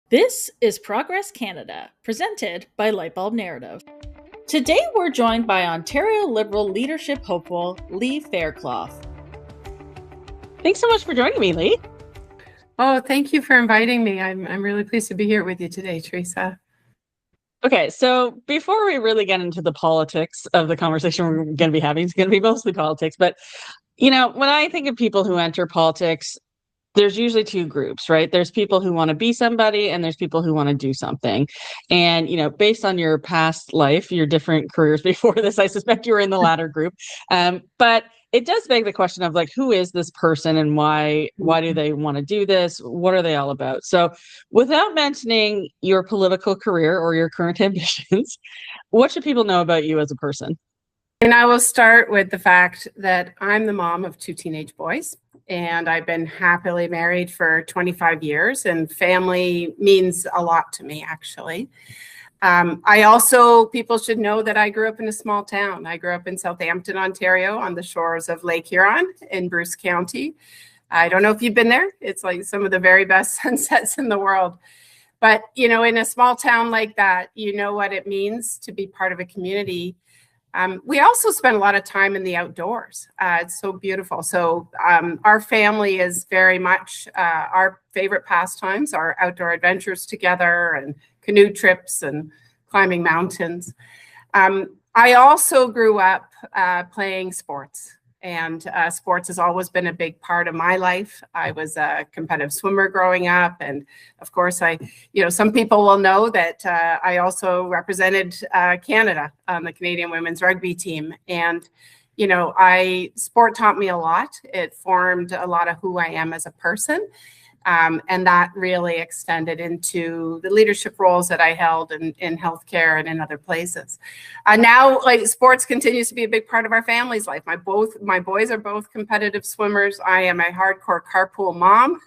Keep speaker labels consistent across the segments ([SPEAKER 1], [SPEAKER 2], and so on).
[SPEAKER 1] This is Progress Canada, presented by Lightbulb Narrative. Today we're joined by Ontario Liberal leadership hopeful Lee Fairclough.
[SPEAKER 2] Thanks so much for joining me, Lee.
[SPEAKER 3] Oh, thank you for inviting me. I'm really pleased to be here with you today, Teresa.
[SPEAKER 2] Okay, so before we really get into the politics of the conversation we're going to be having, it's going to be mostly politics. But, when I think of people who enter politics, there's usually two groups, right? There's people who want to be somebody and there's people who want to do something. And, based on your past life, your different careers before this, I suspect you were in the latter group. But it does beg the question of who is this person and why do they want to do this? What are they all about? So without mentioning your political career or your current ambitions, what should people know about you as a person?
[SPEAKER 3] And I will start with the fact that I'm the mom of two teenage boys, and I've been happily married for 25 years, and family means a lot to me, actually. People should know that I grew up in a small town. I grew up in Southampton, Ontario, on the shores of Lake Huron in Bruce County. I don't know if you've been there. It's like some of the very best sunsets in the world. But, in a small town like that, you know what it means to be part of a community. We also spend a lot of time in the outdoors. It's so beautiful. So our family is very much our favorite pastimes are outdoor adventures together and canoe trips and climbing mountains. I also grew up playing sports, and sports has always been a big part of my life. I was a competitive swimmer growing up, and of course, some people will know that I also represented Canada on the Canadian women's rugby team, and sport taught me a lot. It formed a lot of who I am as a person. And that really extended into the leadership roles that I held in healthcare and in other places. Now, sports continues to be a big part of our family's life. My boys are both competitive swimmers. I am a hardcore carpool mom,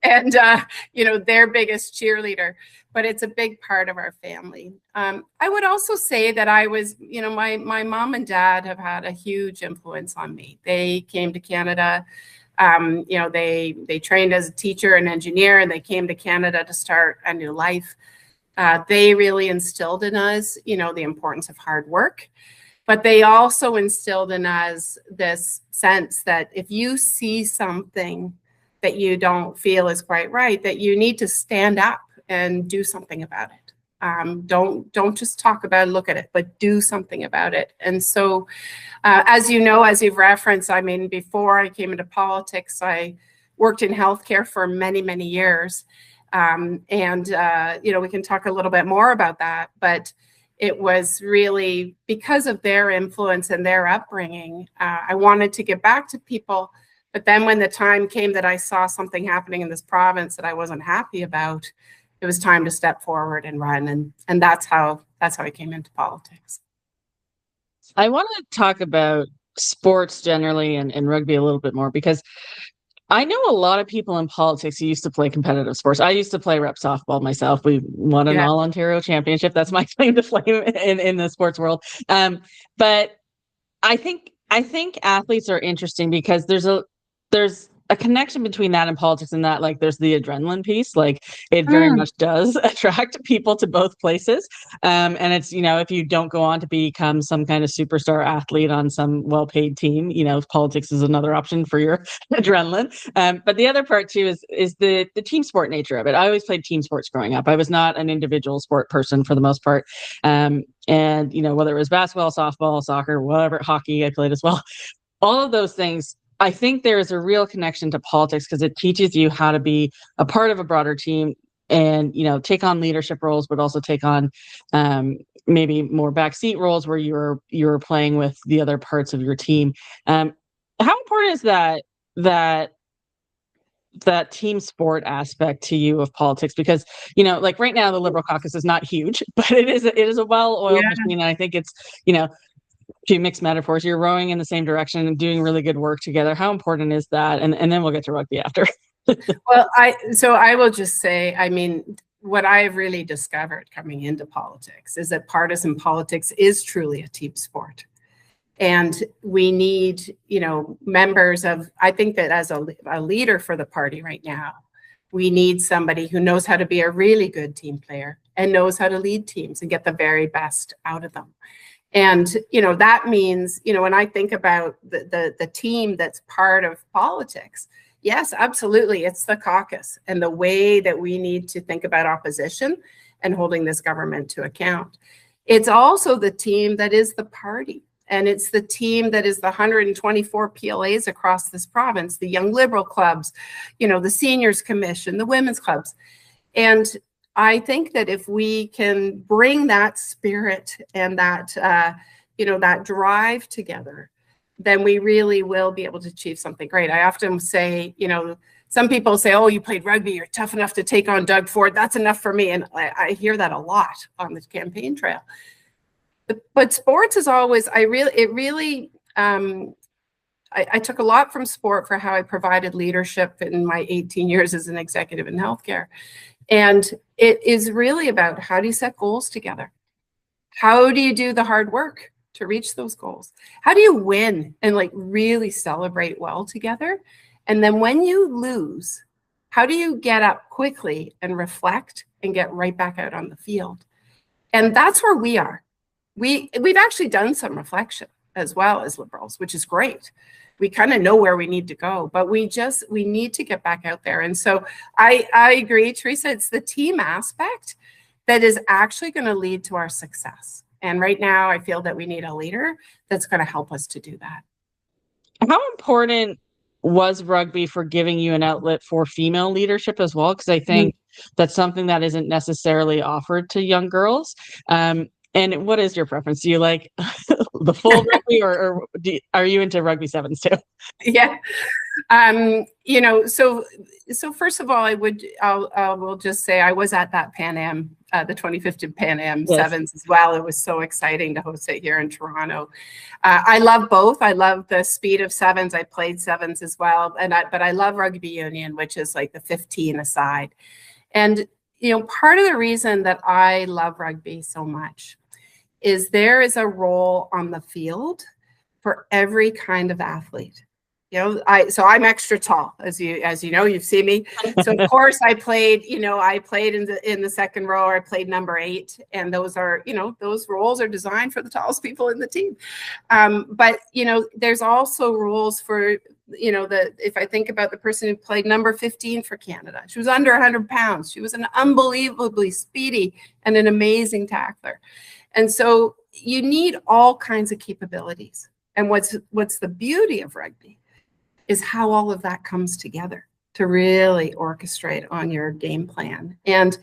[SPEAKER 3] and their biggest cheerleader. But it's a big part of our family. I would also say that I was, my mom and dad have had a huge influence on me. They came to Canada. They trained as a teacher and engineer, and they came to Canada to start a new life. They really instilled in us, the importance of hard work, but they also instilled in us this sense that if you see something that you don't feel is quite right, that you need to stand up and do something about it. Don't just talk about it, look at it, but do something about it. And so, as you've referenced, before I came into politics, I worked in healthcare for many, many years. We can talk a little bit more about that, but it was really because of their influence and their upbringing. I wanted to give back to people. But then when the time came that I saw something happening in this province that I wasn't happy about, it was time to step forward and run, and that's how I came into politics.
[SPEAKER 2] I want to talk about sports generally and rugby a little bit more, because I know a lot of people in politics who used to play competitive sports. I used to play rep softball myself. We won an all-Ontario championship. That's my claim to fame in the sports world. But I think athletes are interesting because there's a connection between that and politics, and that there's the adrenaline piece. It very much does attract people to both places. And it's, if you don't go on to become some kind of superstar athlete on some well-paid team, politics is another option for your adrenaline. But the other part too is the team sport nature of it. I always played team sports growing up. I was not an individual sport person for the most part. And whether it was basketball, softball, soccer, whatever, hockey, I played as well. All of those things, I think there is a real connection to politics because it teaches you how to be a part of a broader team and, take on leadership roles, but also take on maybe more backseat roles where you're playing with the other parts of your team. How important is that team sport aspect to you of politics? Because, right now the Liberal caucus is not huge, but it is a well-oiled machine. And I think it's, to mix metaphors, you're rowing in the same direction and doing really good work together. How important is that? And then we'll get to rugby after.
[SPEAKER 3] Well, I will just say, what I've really discovered coming into politics is that partisan politics is truly a team sport. And we need, members of, I think that as a leader for the party right now, We need somebody who knows how to be a really good team player and knows how to lead teams and get the very best out of them. And, that means, when I think about the team that's part of politics, yes, absolutely, it's the caucus and the way that we need to think about opposition and holding this government to account. It's also the team that is the party. And it's the team that is the 124 PLAs across this province, the young Liberal clubs, the seniors commission, the women's clubs. And I think that if we can bring that spirit and that, that drive together, then we really will be able to achieve something great. I often say, some people say, oh, you played rugby, you're tough enough to take on Doug Ford. That's enough for me. And I hear that a lot on the campaign trail. But sports is always, I took a lot from sport for how I provided leadership in my 18 years as an executive in healthcare. And it is really about, how do you set goals together? How do you do the hard work to reach those goals? How do you win and really celebrate well together? And then when you lose, how do you get up quickly and reflect and get right back out on the field? And that's where we are. We've actually done some reflection as well as Liberals, which is great. We kind of know where we need to go, but we need to get back out there. And so I agree, Teresa, it's the team aspect that is actually going to lead to our success. And right now I feel that we need a leader that's going to help us to do that.
[SPEAKER 2] How important was rugby for giving you an outlet for female leadership as well? Because I think that's something that isn't necessarily offered to young girls. And what is your preference? Do you like the full rugby, or are you into rugby sevens too?
[SPEAKER 3] Yeah. So first of all, I will just say I was at that Pan Am, the 2015 Pan Am sevens as well. It was so exciting to host it here in Toronto. I love both. I love the speed of sevens. I played sevens as well. But I love rugby union, which is like the 15 aside. And, part of the reason that I love rugby so much is there is a role on the field for every kind of athlete. So I'm extra tall, as you know, you've seen me. So of course I played in the second row, or I played number 8, and those are, those roles are designed for the tallest people in the team. But there's also roles for, if I think about the person who played number 15 for Canada, she was under 100 pounds. She was an unbelievably speedy and an amazing tackler. And so you need all kinds of capabilities. And what's the beauty of rugby is how all of that comes together to really orchestrate on your game plan. And,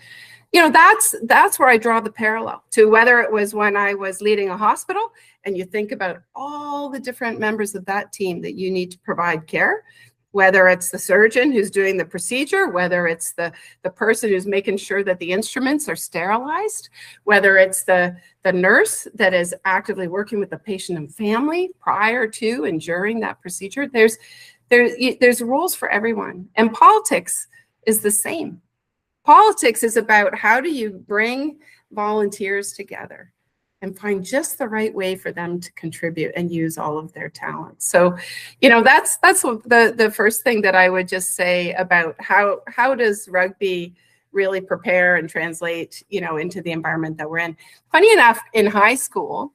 [SPEAKER 3] that's where I draw the parallel to whether it was when I was leading a hospital, and you think about all the different members of that team that you need to provide care, whether it's the surgeon who's doing the procedure, whether it's the person who's making sure that the instruments are sterilized, whether it's the nurse that is actively working with the patient and family prior to and during that procedure. There's rules for everyone. And politics is the same. Politics is about, how do you bring volunteers together and find just the right way for them to contribute and use all of their talents. So, that's the first thing that I would just say about how does rugby really prepare and translate, into the environment that we're in. Funny enough, in high school,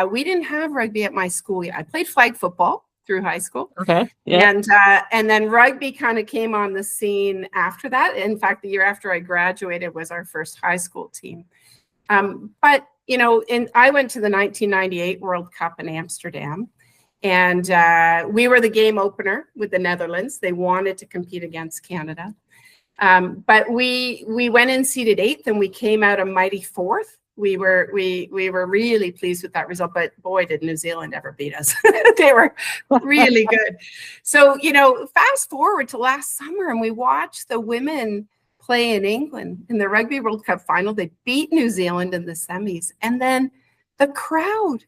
[SPEAKER 3] we didn't have rugby at my school yet. I played flag football through high school.
[SPEAKER 2] Okay. Yeah.
[SPEAKER 3] And then rugby kind of came on the scene after that. In fact, the year after I graduated was our first high school team. But I went to the 1998 World Cup in Amsterdam, and we were the game opener with the Netherlands. They wanted to compete against Canada. But we went in seeded 8th, and we came out a mighty 4th. We were really pleased with that result, but boy, did New Zealand ever beat us. They were really good. So, fast forward to last summer, and we watched the women play in England in the Rugby World Cup final. They beat New Zealand in the semis. And then the crowd,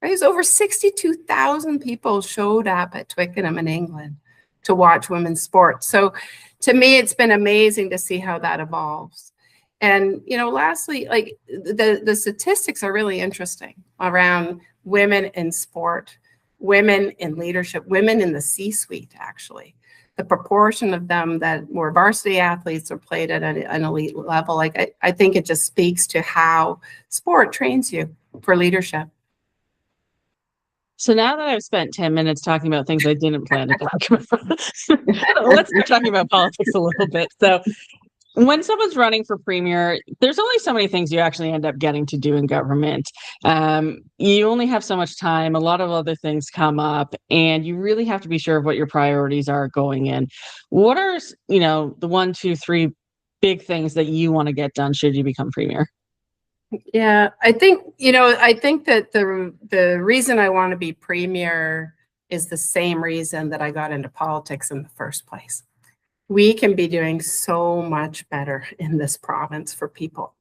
[SPEAKER 3] right? It was over 62,000 people showed up at Twickenham in England to watch women's sports. So to me, it's been amazing to see how that evolves. And, lastly, the statistics are really interesting around women in sport, women in leadership, women in the C-suite, actually. the proportion of them that were varsity athletes or played at an elite level, like I think it just speaks to how sport trains you for leadership.
[SPEAKER 2] So now that I've spent 10 minutes talking about things I didn't plan to talk about, let's start talking about politics a little bit. So when someone's running for premier, there's only so many things you actually end up getting to do in government. You only have so much time. A lot of other things come up, and you really have to be sure of what your priorities are going in. What are, the 1, 2, 3 big things that you want to get done should you become premier?
[SPEAKER 3] Yeah, I think that the reason I want to be premier is the same reason that I got into politics in the first place. We can be doing so much better in this province for people.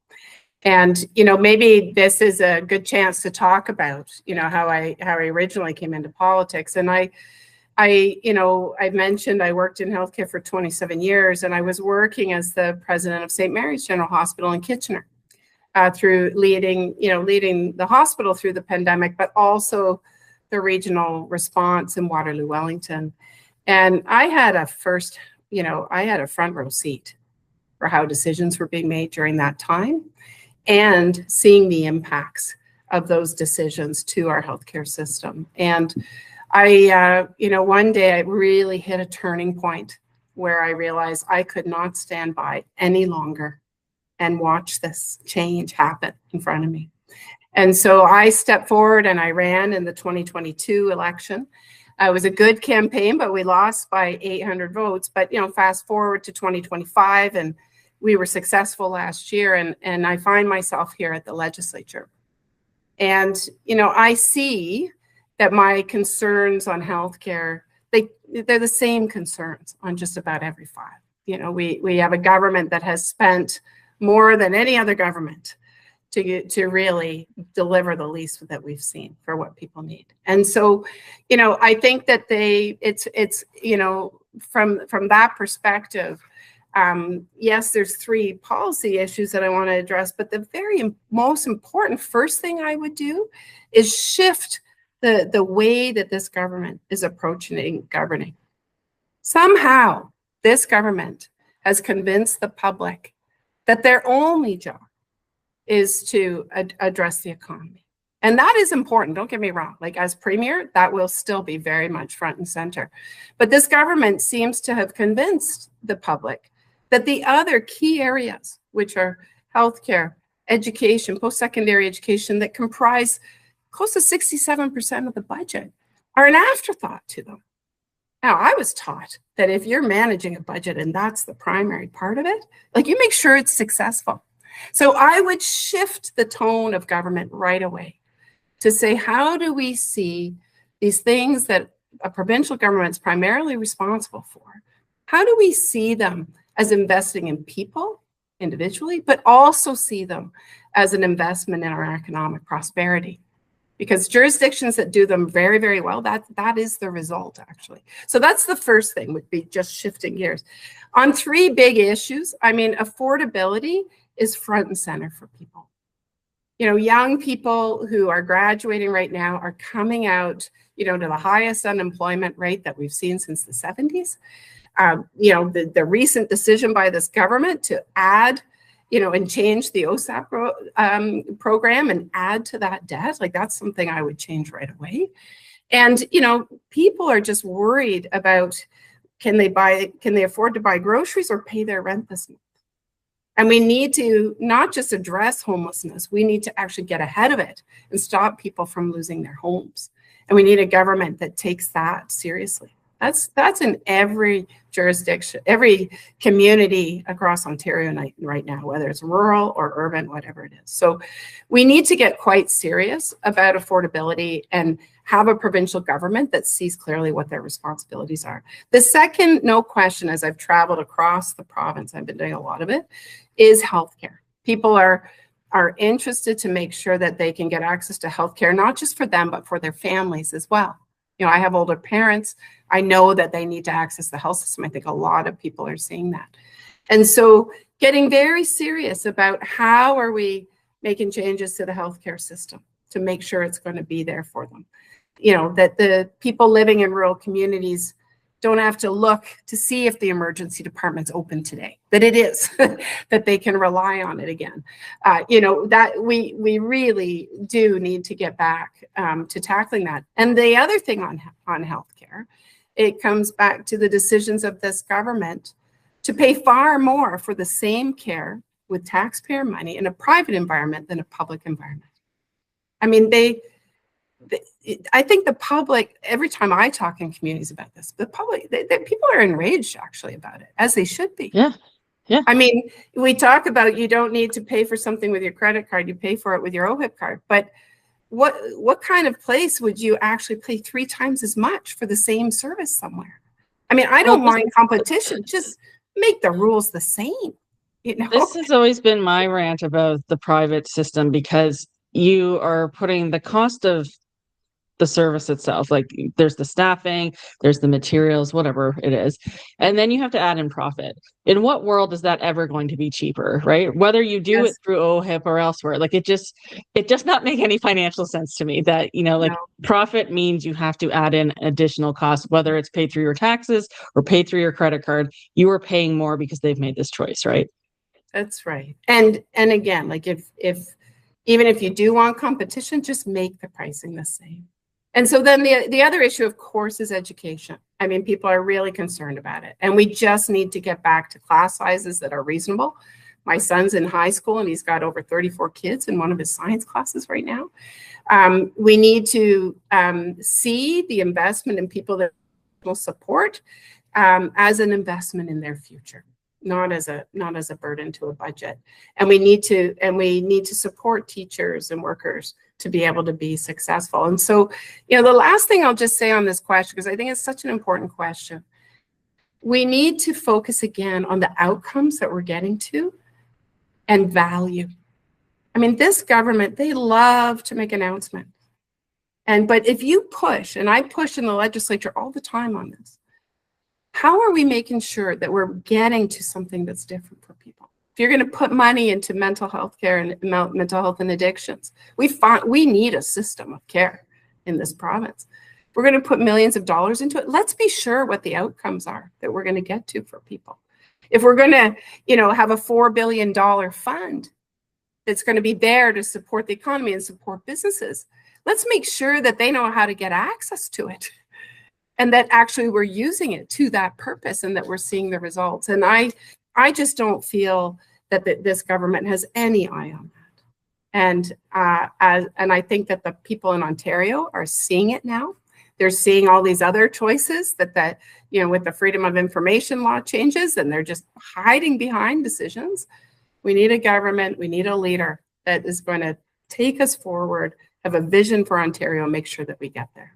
[SPEAKER 3] And, maybe this is a good chance to talk about, how I originally came into politics. And I mentioned I worked in healthcare for 27 years, and I was working as the president of St. Mary's General Hospital in Kitchener. Through leading the hospital through the pandemic, but also the regional response in Waterloo, Wellington. And I had a front row seat for how decisions were being made during that time and seeing the impacts of those decisions to our healthcare system. And one day I really hit a turning point where I realized I could not stand by any longer and watch this change happen in front of me. And so I stepped forward and I ran in the 2022 election. It was a good campaign, but we lost by 800 votes. But, fast forward to 2025, and we were successful last year. And I find myself here at the legislature. And, I see that my concerns on healthcare, they're the same concerns on just about every file. We have a government that has spent more than any other government to really deliver the least that we've seen for what people need. And so, I think that it's from that perspective, yes, there's 3 policy issues that I want to address, but the very most important first thing I would do is shift the way that this government is approaching governing. Somehow, this government has convinced the public that their only job is to address the economy. And that is important, don't get me wrong. Like, as premier, that will still be very much front and center. But this government seems to have convinced the public that the other key areas, which are healthcare, education, post-secondary education, that comprise close to 67% of the budget, are an afterthought to them. Now, I was taught that if you're managing a budget and that's the primary part of it, like, you make sure it's successful. So I would shift the tone of government right away to say, how do we see these things that a provincial government is primarily responsible for? How do we see them as investing in people individually, but also see them as an investment in our economic prosperity? Because jurisdictions that do them very, very well, that is the result, actually. So that's the first thing, would be just shifting gears. On 3 big issues, affordability is front and center for people. Young people who are graduating right now are coming out, to the highest unemployment rate that we've seen since the 70s. The recent decision by this government to add and change the OSAP program and add to that debt, like, that's something I would change right away. And, people are just worried about, can they afford to buy groceries or pay their rent this month? And we need to not just address homelessness, we need to actually get ahead of it and stop people from losing their homes. And we need a government that takes that seriously. That's in every jurisdiction, every community across Ontario right now, whether it's rural or urban, whatever it is. So we need to get quite serious about affordability and have a provincial government that sees clearly what their responsibilities are. The second, no question, as I've traveled across the province, I've been doing a lot of it, is healthcare. People are interested to make sure that they can get access to healthcare, not just for them, but for their families as well. I have older parents. I know that they need to access the health system. I think a lot of people are seeing that. And so getting very serious about how are we making changes to the healthcare system to make sure it's going to be there for them. That the people living in rural communities don't have to look to see if the emergency department's open today, that it is, that they can rely on it again. That we really do need to get back to tackling that. And the other thing on healthcare, it comes back to the decisions of this government to pay far more for the same care with taxpayer money in a private environment than a public environment. I mean, I think the public, every time I talk in communities about this, the public, people are enraged actually about it, as they should be.
[SPEAKER 2] Yeah. Yeah.
[SPEAKER 3] I mean, we talk about you don't need to pay for something with your credit card, you pay for it with your OHIP card. But what kind of place would you actually pay 3 times as much for the same service somewhere? I mean, I don't mind competition, just make the rules the same.
[SPEAKER 2] This has always been my rant about the private system, because you are putting the cost of the service itself, like there's the staffing, there's the materials, whatever it is, and then you have to add in profit. In what world is that ever going to be cheaper, right? Whether you do it through OHIP or elsewhere, like it does not make any financial sense to me that, profit means you have to add in additional costs, whether it's paid through your taxes or paid through your credit card. You are paying more because they've made this choice, right?
[SPEAKER 3] That's right. And again, like if even if you do want competition, just make the pricing the same. And so then the other issue, of course, is education. I mean, people are really concerned about it. And we just need to get back to class sizes that are reasonable. My son's in high school and he's got over 34 kids in one of his science classes right now. We need to see the investment in people that will support as an investment in their future, not as a burden to a budget. And we need to support teachers and workers to be able to be successful. And so, the last thing I'll just say on this question, because I think it's such an important question, we need to focus again on the outcomes that we're getting to and value. I mean, this government, they love to make announcements. But if you push, and I push in the legislature all the time on this, how are we making sure that we're getting to something that's different for people? If you're going to put money into mental health care and mental health and addictions, we need a system of care in this province. If we're going to put millions of dollars into it, let's be sure what the outcomes are that we're going to get to for people. If we're going to, have a $4 billion fund that's going to be there to support the economy and support businesses, let's make sure that they know how to get access to it. And that actually we're using it to that purpose and that we're seeing the results. And I just don't feel that this government has any eye on that. And I think that the people in Ontario are seeing it now. They're seeing all these other choices that with the Freedom of Information law changes, and they're just hiding behind decisions. We need a government, we need a leader that is going to take us forward, have a vision for Ontario, and make sure that we get there.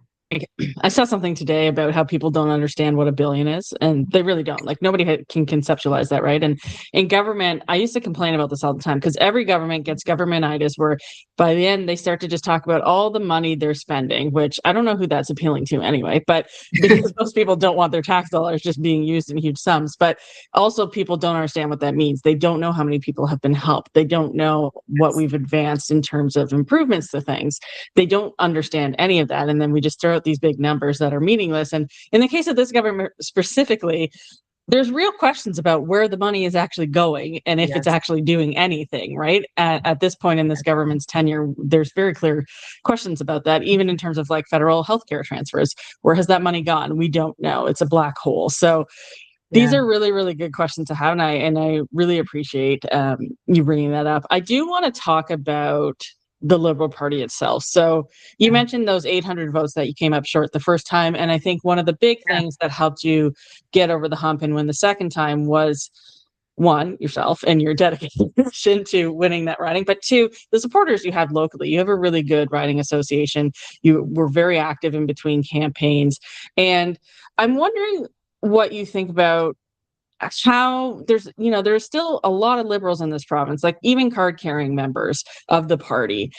[SPEAKER 2] I saw something today about how people don't understand what $1 billion is, and they really don't. Like, nobody can conceptualize that, right? And in government, I used to complain about this all the time, because every government gets governmentitis, where by the end they start to just talk about all the money they're spending, which I don't know who that's appealing to anyway, but because most people don't want their tax dollars just being used in huge sums. But also, people don't understand what that means. They don't know how many people have been helped. They don't know what we've advanced in terms of improvements to things. They don't understand any of that. And then we just throw out these big numbers that are meaningless. And in the case of this government specifically, there's real questions about where the money is actually going and if it's actually doing anything, right? At this point in this government's tenure, there's very clear questions about that, even in terms of like federal healthcare transfers. Where has that money gone? We don't know. It's a black hole. So these are really, really good questions to have. And I really appreciate you bringing that up. I do want to talk about the Liberal Party itself. So you mentioned those 800 votes that you came up short the first time. And I think one of the big things that helped you get over the hump and win the second time was, one, yourself and your dedication to winning that riding, but two, the supporters you have locally. You have a really good riding association. You were very active in between campaigns. And I'm wondering what you think about how there's still a lot of Liberals in this province, like even card-carrying members of the party,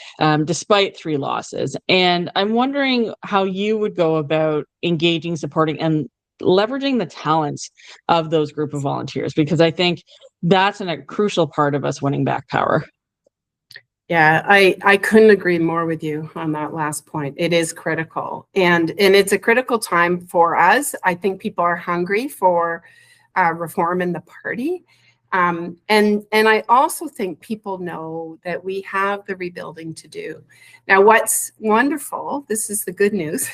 [SPEAKER 2] despite 3 losses. And I'm wondering how you would go about engaging, supporting, and leveraging the talents of those group of volunteers, because I think that's a crucial part of us winning back power.
[SPEAKER 3] Yeah, I couldn't agree more with you on that last point. It is critical, and it's a critical time for us. I think people are hungry for reform in the party, and I also think people know that we have the rebuilding to do. Now, what's wonderful, this is the good news,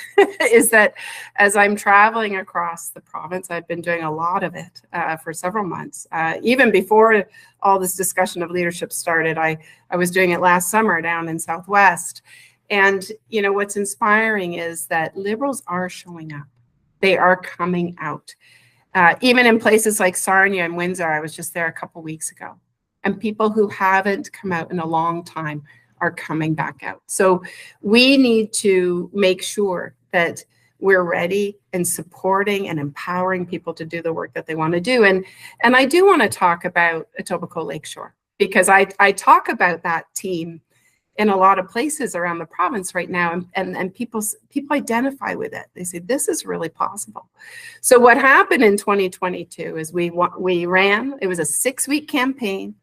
[SPEAKER 3] is that as I'm traveling across the province, I've been doing a lot of it for several months, even before all this discussion of leadership started. I was doing it last summer down in Southwest. And, you know, what's inspiring is that Liberals are showing up. They are coming out. Even in places like Sarnia and Windsor, I was just there a couple weeks ago. And people who haven't come out in a long time are coming back out. So we need to make sure that we're ready and supporting and empowering people to do the work that they want to do. And I do want to talk about Etobicoke Lakeshore, because I talk about that team in a lot of places around the province right now, and people identify with it. They say this is really possible. So what happened in 2022 is we ran. It was a 6-week campaign.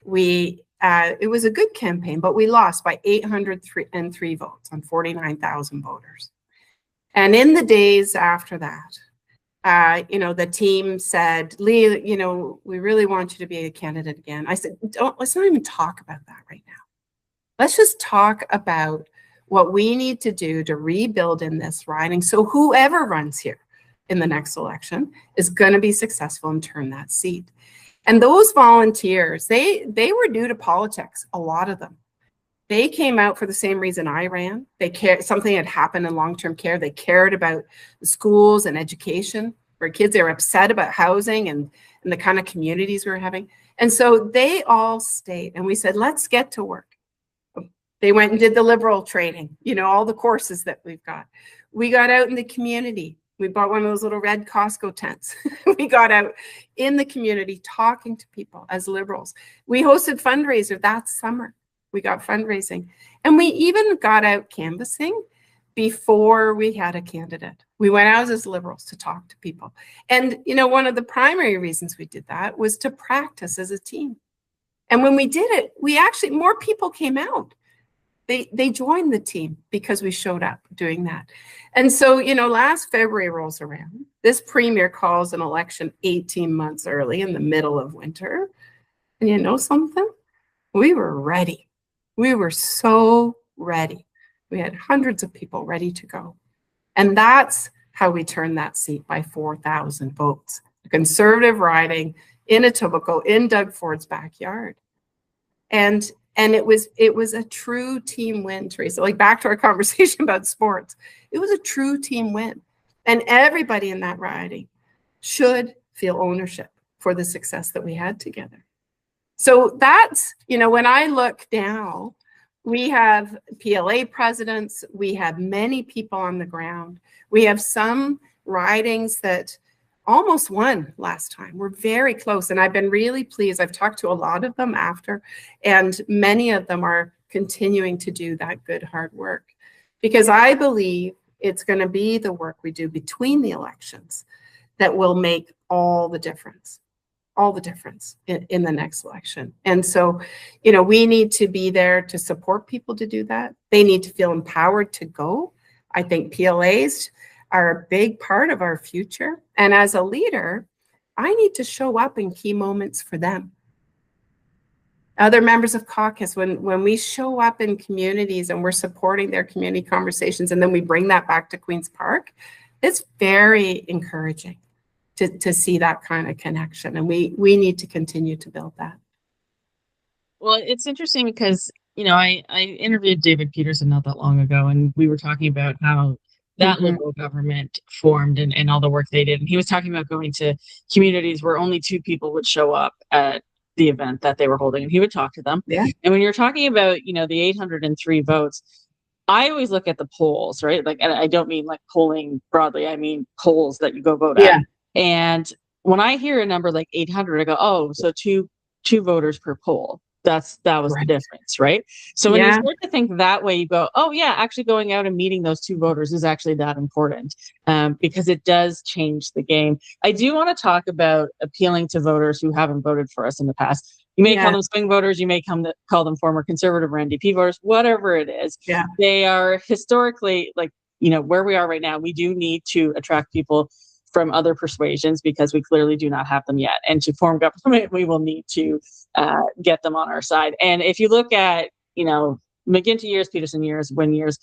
[SPEAKER 3] It was a good campaign, but we lost by 803 votes on 49,000 voters. And in the days after that, you know, the team said, Lee, you know, we really want you to be a candidate again. I said, let's not even talk about that right now. Let's just talk about what we need to do to rebuild in this riding, so whoever runs here in the next election is going to be successful and turn that seat. And those volunteers, they were new to politics, a lot of them. They came out for the same reason I ran. They cared, something had happened in long-term care. They cared about the schools and education for kids. They were upset about housing and the kind of communities we were having. And so they all stayed, and we said, let's get to work. They went and did the Liberal training, you know, all the courses that we've got. We got out in the community. We bought one of those little red Costco tents. We got out in the community talking to people as Liberals. We hosted fundraiser that summer. We got fundraising. And we even got out canvassing before we had a candidate. We went out as Liberals to talk to people. And, you know, one of the primary reasons we did that was to practice as a team. And when we did it, we actually, more people came out. They joined the team because we showed up doing that. And so, you know, last February rolls around. This premier calls an election 18 months early in the middle of winter. And you know something? We were ready. We were so ready. We had hundreds of people ready to go. And that's how we turned that seat by 4,000 votes. A conservative riding in Etobicoke, in Doug Ford's backyard. And it was a true team win, Teresa. Like, back to our conversation about sports, it was a true team win. And everybody in that riding should feel ownership for the success that we had together. So that's, you know, when I look now, we have PLA presidents, we have many people on the ground. We have some ridings that almost won last time. We're very close, and I've been really pleased. I've talked to a lot of them after, and many of them are continuing to do that good, hard work, because I believe it's going to be the work we do between the elections that will make all the difference in the next election. And so, you know, we need to be there to support people to do that. They need to feel empowered to go. I think PLAs are a big part of our future. And as a leader, I need to show up in key moments for them. Other members of caucus, when we show up in communities and we're supporting their community conversations, and then we bring that back to Queen's Park, it's very encouraging to see that kind of connection. And we need to continue to build that.
[SPEAKER 2] Well, it's interesting because, you know, I interviewed David Peterson not that long ago, and we were talking about how that Liberal government formed and all the work they did. And he was talking about going to communities where only 2 people would show up at the event that they were holding, and he would talk to them. Yeah. And when you're talking about, you know, the 803 votes, I always look at the polls, right? Like, and I don't mean like polling broadly. I mean polls that you go vote at. And when I hear a number like 800, I go, oh, so two voters per poll. That was the difference, right? So when you start to think that way, you go, oh yeah, actually going out and meeting those 2 voters is actually that important, because it does change the game. I do want to talk about appealing to voters who haven't voted for us in the past. You may call them swing voters, you may call them former conservative or NDP voters, whatever it is.
[SPEAKER 3] Yeah.
[SPEAKER 2] They are historically, like, where we are right now, we do need to attract people from other persuasions because we clearly do not have them yet. And to form government, we will need to get them on our side. And if you look at, McGuinty years, Peterson years, Wynne years,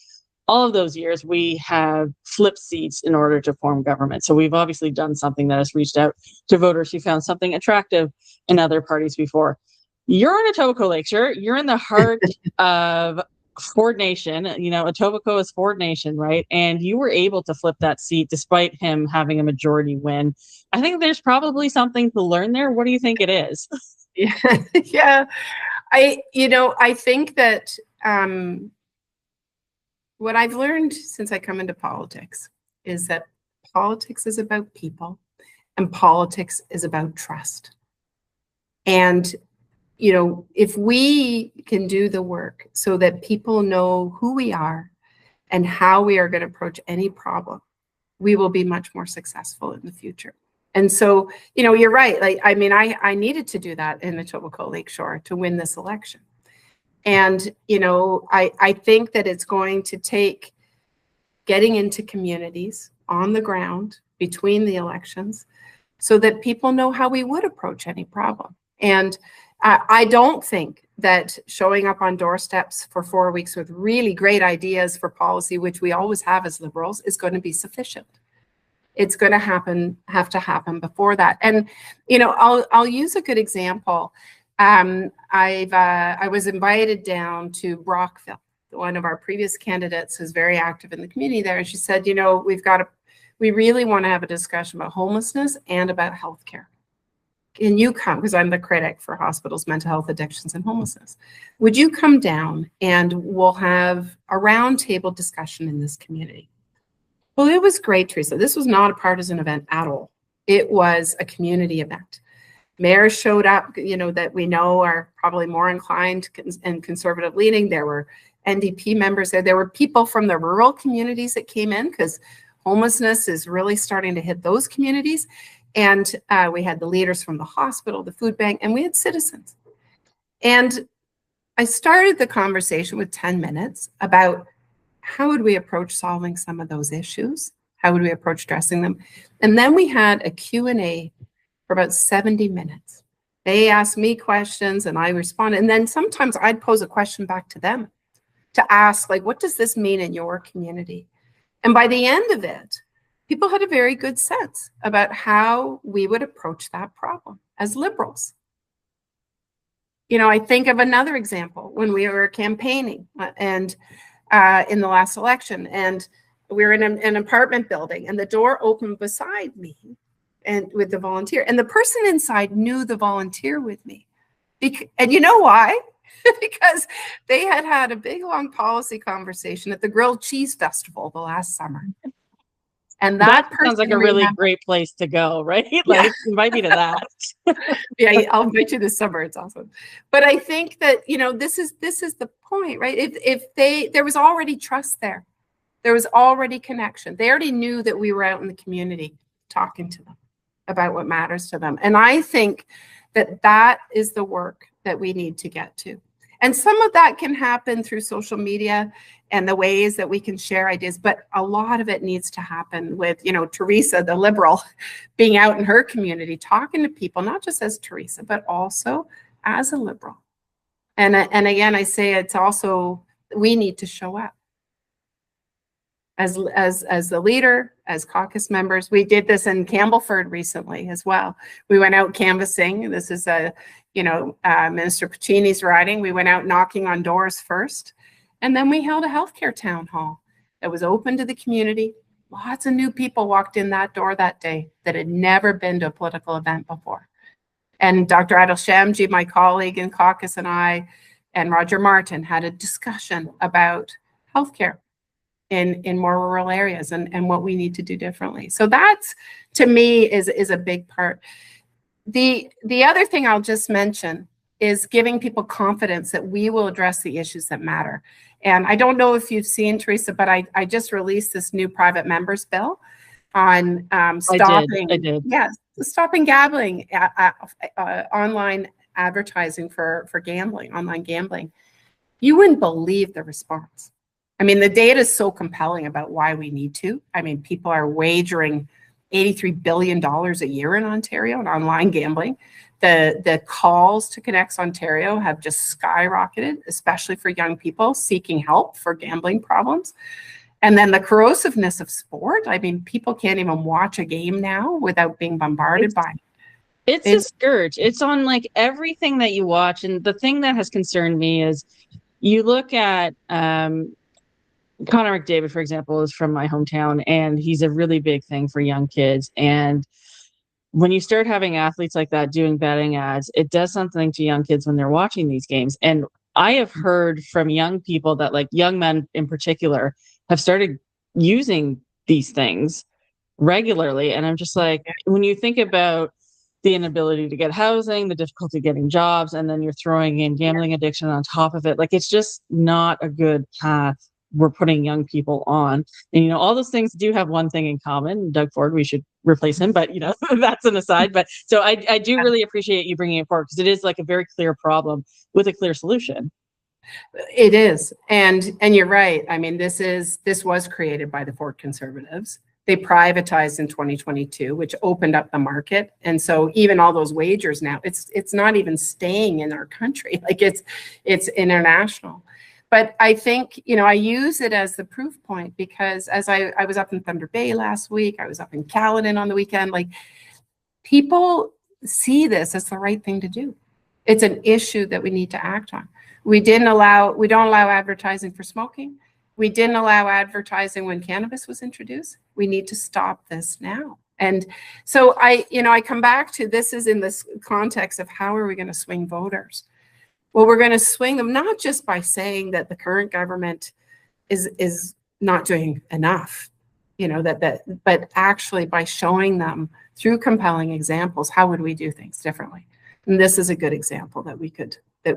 [SPEAKER 2] all of those years, we have flipped seats in order to form government. So we've obviously done something that has reached out to voters who found something attractive in other parties before. You're in Etobicoke Lakeshore. You're in the heart of Ford Nation. Etobicoke is Ford Nation, right? And you were able to flip that seat despite him having a majority win. I think there's probably something to learn there. What do you think it is?
[SPEAKER 3] Yeah. I think that what I've learned since I come into politics is that politics is about people and politics is about trust. And, if we can do the work so that people know who we are and how we are going to approach any problem, we will be much more successful in the future. And so, you're right. I needed to do that in Etobicoke Lakeshore to win this election. And, I think that it's going to take getting into communities on the ground between the elections so that people know how we would approach any problem. And I don't think that showing up on doorsteps for 4 weeks with really great ideas for policy, which we always have as Liberals, is going to be sufficient. It's going to have to happen before that. And, I'll use a good example. I was invited down to Brockville. One of our previous candidates is very active in the community there. And she said, we really want to have a discussion about homelessness and about healthcare. Can you come? Because I'm the critic for hospitals, mental health, addictions, and homelessness. Would you come down and we'll have a roundtable discussion in this community? Well, it was great, Teresa. This was not a partisan event at all. It was a community event. Mayors showed up, that we know are probably more inclined and conservative leaning. There were NDP members there. There were people from the rural communities that came in because homelessness is really starting to hit those communities. And we had the leaders from the hospital, the food bank, and we had citizens. And I started the conversation with 10 minutes about how would we approach solving some of those issues? How would we approach addressing them? And then we had a Q&A for about 70 minutes. They asked me questions and I responded. And then sometimes I'd pose a question back to them to ask, what does this mean in your community? And by the end of it, people had a very good sense about how we would approach that problem as Liberals. I think of another example when we were campaigning and in the last election, and we were in an apartment building, and the door opened beside me and with the volunteer, and the person inside knew the volunteer with me. And you know why? Because they had a big, long policy conversation at the Grilled Cheese Festival the last summer. And that
[SPEAKER 2] sounds like a really great place to go, right? Invite me to that.
[SPEAKER 3] Yeah, I'll invite you this summer. It's awesome. But I think that, this is the point, right? There was already trust there. There was already connection. They already knew that we were out in the community talking to them about what matters to them. And I think that is the work that we need to get to. And some of that can happen through social media and the ways that we can share ideas, but a lot of it needs to happen with, Teresa, the Liberal, being out in her community, talking to people, not just as Teresa, but also as a Liberal. And again, I say it's also, we need to show up as the leader, as caucus members. We did this in Campbellford recently as well. We went out canvassing. This is Minister Puccini's riding. We went out knocking on doors first, and then we held a healthcare town hall that was open to the community. Lots of new people walked in that door that day that had never been to a political event before. And Dr. Adil Shamji, my colleague in caucus, and I, and Roger Martin had a discussion about healthcare in more rural areas and what we need to do differently. So that's, to me, is a big part. The other thing I'll just mention is giving people confidence that we will address the issues that matter. And I don't know if you've seen, Teresa, but I just released this new private members bill on stopping.
[SPEAKER 2] I did.
[SPEAKER 3] Yes, stopping gambling online advertising for gambling, online gambling, you wouldn't believe the response. I mean, the data is so compelling about why we need to. I mean, people are wagering $83 billion a year in Ontario on online gambling. The calls to Connects Ontario have just skyrocketed, especially for young people seeking help for gambling problems. And then the corrosiveness of sport. I mean, people can't even watch a game now without being bombarded by it.
[SPEAKER 2] It's a scourge. It's on like everything that you watch. And the thing that has concerned me is you look at Connor McDavid, for example, is from my hometown, and he's a really big thing for young kids. And when you start having athletes like that doing betting ads, it does something to young kids when they're watching these games. And I have heard from young people that, like young men in particular, have started using these things regularly. And I'm just like, when you think about the inability to get housing, the difficulty getting jobs, and then you're throwing in gambling addiction on top of it, like it's just not a good path we're putting young people on. And, you know, all those things do have one thing in common. Doug Ford, we should replace him, but, you know, that's an aside. But so I do really appreciate you bringing it forward, because it is like a very clear problem with a clear solution.
[SPEAKER 3] It is. And you're right. I mean, this was created by the Ford Conservatives. They privatized in 2022, which opened up the market. And so even all those wagers now, it's not even staying in our country. Like it's international. But I think, you know, I use it as the proof point, because as I was up in Thunder Bay last week, I was up in Caledon on the weekend, like people see this as the right thing to do. It's an issue that we need to act on. We don't allow advertising for smoking. We didn't allow advertising when cannabis was introduced. We need to stop this now. And so I come back to, this is in this context of how are we going to swing voters? Well, we're going to swing them not just by saying that the current government is not doing enough, you know, but actually by showing them through compelling examples, how would we do things differently? And this is a good example that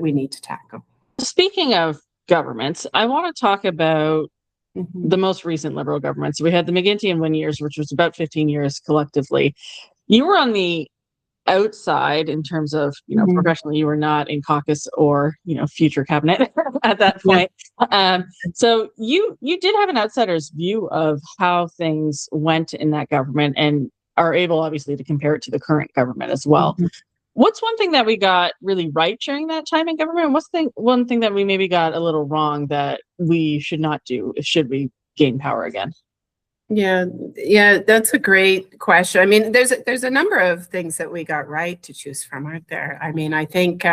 [SPEAKER 3] we need to tackle.
[SPEAKER 2] Speaking of governments, I want to talk about the most recent Liberal governments. We had the McGuinty and Wynne years, which was about 15 years collectively. You were on the outside in terms of, you know, professionally, you were not in caucus or, you know, future cabinet at that point. Yeah. So you did have an outsider's view of how things went in that government, and are able obviously to compare it to the current government as well. What's one thing that we got really right during that time in government? What's one thing that we maybe got a little wrong that we should not do should we gain power again?
[SPEAKER 3] Yeah, that's a great question. I mean, there's a number of things that we got right to choose from, aren't there? I mean, I think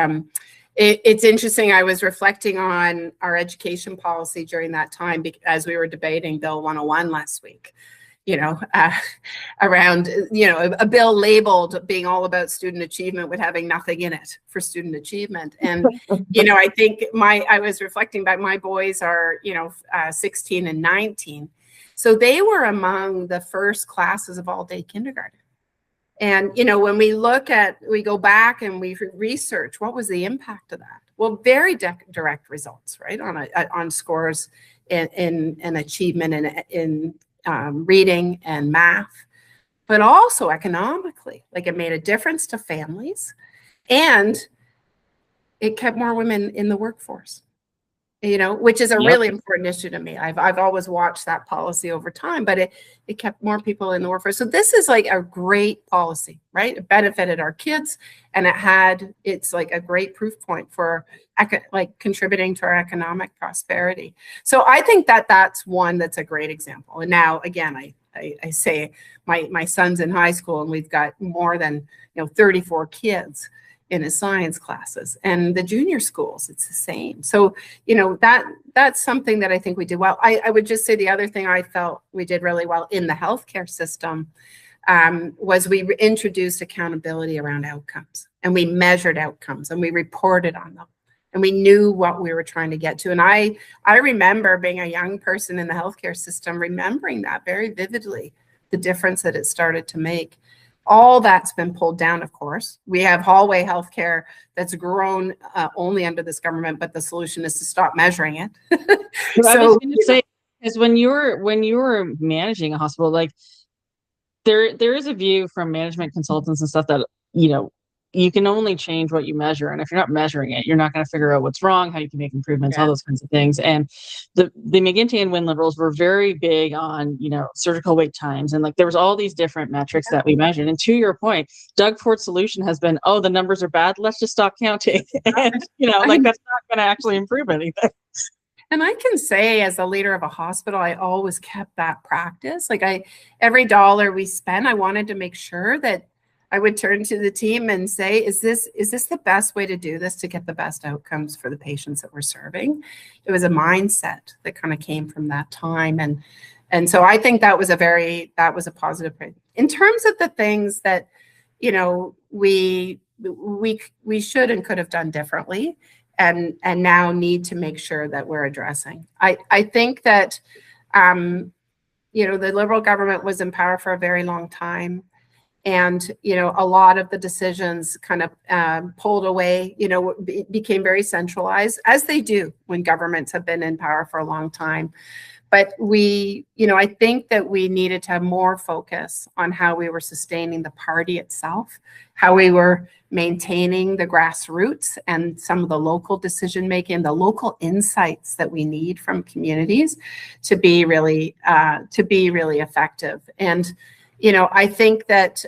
[SPEAKER 3] it's interesting. I was reflecting on our education policy during that time as we were debating Bill 101 last week. You know, around, you know, a bill labeled being all about student achievement with having nothing in it for student achievement. And, you know, I think I was reflecting back, my boys are, you know, 16 and 19. So they were among the first classes of all day kindergarten. And, you know, when we go back and we research, what was the impact of that? Well, very direct results, right? On scores in achievement and in reading and math, but also economically. Like it made a difference to families, and it kept more women in the workforce, you know, which is a really important issue to me. I've always watched that policy over time, but it kept more people in the workforce. So this is like a great policy, right? It benefited our kids, and it's like a great proof point for like contributing to our economic prosperity. So I think that's one that's a great example. And now again, I say my son's in high school, and we've got more than 34 kids in his science classes, and the junior schools, it's the same. So, that's something that I think we did well. I would just say the other thing I felt we did really well in the healthcare system was we introduced accountability around outcomes, and we measured outcomes, and we reported on them, and we knew what we were trying to get to. And I remember being a young person in the healthcare system, remembering that very vividly, the difference that it started to make. All that's been pulled down, of course. We have hallway healthcare that's grown only under this government, but the solution is to stop measuring it.
[SPEAKER 2] So I was going to say, because when you were managing a hospital, like there is a view from management consultants and stuff that you can only change what you measure. And if you're not measuring it, you're not going to figure out what's wrong, how you can make improvements, all those kinds of things. And the McGuinty and Wynne Liberals were very big on, surgical wait times. And like, there was all these different metrics that we measured. And to your point, Doug Fort's solution has been, oh, the numbers are bad, let's just stop counting. And, that's not going to actually improve anything.
[SPEAKER 3] And I can say, as a leader of a hospital, I always kept that practice. Like every dollar we spent, I wanted to make sure that I would turn to the team and say, is this the best way to do this to get the best outcomes for the patients that we're serving? It was a mindset that kind of came from that time. And so I think that was a positive thing. In terms of the things that, we should and could have done differently and now need to make sure that we're addressing. I think that, the Liberal government was in power for a very long time. And, a lot of the decisions kind of pulled away, became very centralized, as they do when governments have been in power for a long time. But I think that we needed to have more focus on how we were sustaining the party itself, how we were maintaining the grassroots and some of the local decision making, the local insights that we need from communities to be really effective. And I think that